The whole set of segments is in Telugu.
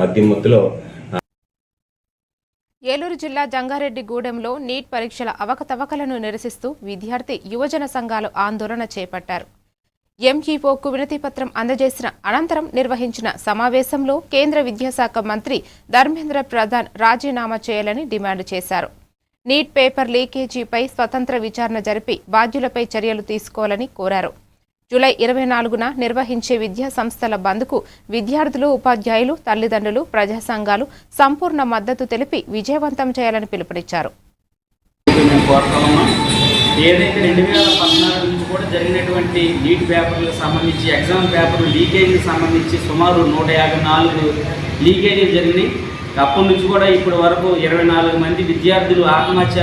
మధ్యమత్తులో ఏలూరు జిల్లా జంగారెడ్డిగూడెంలో నీట్ పరీక్షల అవకతవకలను నిరసిస్తూ విద్యార్థి యువజన సంఘాలు ఆందోళన చేపట్టారు. ఎంఈఓకు వినతిపత్రం అందజేసిన అనంతరం నిర్వహించిన సమావేశంలో కేంద్ర విద్యాశాఖ మంత్రి ధర్మేంద్ర ప్రధాన్ రాజీనామా చేయాలని డిమాండ్ చేశారు. నీట్ పేపర్ లీకేజీపై స్వతంత్ర విచారణ జరిపి బాధ్యులపై చర్యలు తీసుకోవాలని కోరారు. జూలై 24న నిర్వహించే విద్యా సంస్థల బంద్కు విద్యార్థులు, ఉపాధ్యాయులు, తల్లిదండ్రులు, ప్రజా సంఘాలు సంపూర్ణ మద్దతు తెలిపి విజయవంతం చేయాలని పిలుపునిచ్చారు. ఏదైతే 2014 నుంచి కూడా జరిగినటువంటి నీట్ పేపర్లకు సంబంధించి ఎగ్జామ్ పేపర్లు లీకేజీకి సంబంధించి సుమారు 154 లీకేజీలు జరిగినాయి. అప్పటి నుంచి కూడా ఇప్పటి వరకు 24 మంది విద్యార్థులు ఆత్మహత్య.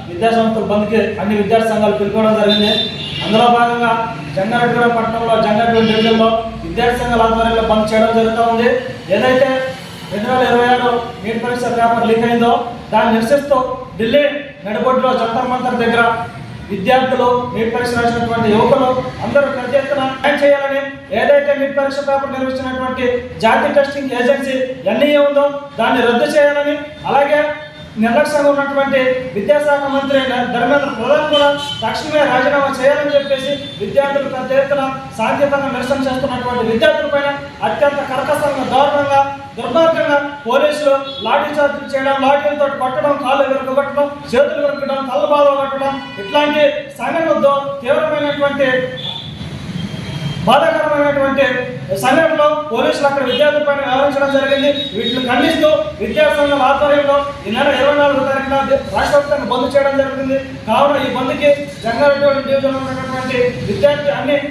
విద్యాసంస్థల బంద్కి అన్ని విద్యార్థి సంఘాలు పిలుపుకోవడం జరిగింది. అందులో భాగంగా జంగారెడ్డిగూడెం పట్టణంలో జంగారెడ్డిగూడెం డివిజన్లో విద్యార్థి సంఘాల ఆధ్వర్యంలో బంద్ చేయడం జరుగుతూ ఉంది. ఏదైతే 2027 నీట్ పరీక్ష పేపర్ లీక్ అయిందో దాన్ని నిరసిస్తూ ఢిల్లీ నడిబొడ్డులో జంతర్ మంతర్ దగ్గర విద్యార్థులు, నీట్ పరీక్ష రాసినటువంటి యువకులు అందరూ పెద్ద ఎత్తున న్యాయం చేయాలని, ఏదైతే నీట్ పరీక్ష పేపర్ నిర్వహించినటువంటి జాతీయ టెస్టింగ్ ఏజెన్సీ ఎన్ఈఏ ఉందో దాన్ని రద్దు చేయాలని, అలాగే నిర్లక్ష్యంగా ఉన్నటువంటి విద్యాశాఖ మంత్రి ధర్మేంద్ర ప్రధాన్ కూడా తక్షణమే రాజీనామా చేయాలని చెప్పేసి విద్యార్థులు పెద్ద ఎత్తున శాంతియుతంగా నిరసన చేస్తున్నటువంటి విద్యార్థులపైన అత్యంత కర్కశంగా, దారుణంగా, దుర్మార్గంగా పోలీసులు లాఠీ చార్జీలు చేయడం, లాఠీలతో కొట్టడం, కాళ్ళు విరగొట్టడం, చేతులు విరగడం, తలబాధలు కొట్టడం, ఇట్లాంటి సంఘటనలతో తీవ్రమైనటువంటి బాధాకరమైనటువంటి సంఘటనలో పోలీసులు అక్కడ విద్యార్థులపైన వ్యవహరించడం జరిగింది. వీటిని ఖండిస్తూ విద్యాసంఘాల ఆధ్వర్యంలో ఈ నెల 24వ తారీఖున రాష్ట్ర వ్యాప్తంగా బంద్ చేయడం జరుగుతుంది. కావున ఈ బంద్కి జంగారెడ్డిగూడెం డివిజన్లో ఉన్నటువంటి విద్యార్థి అన్ని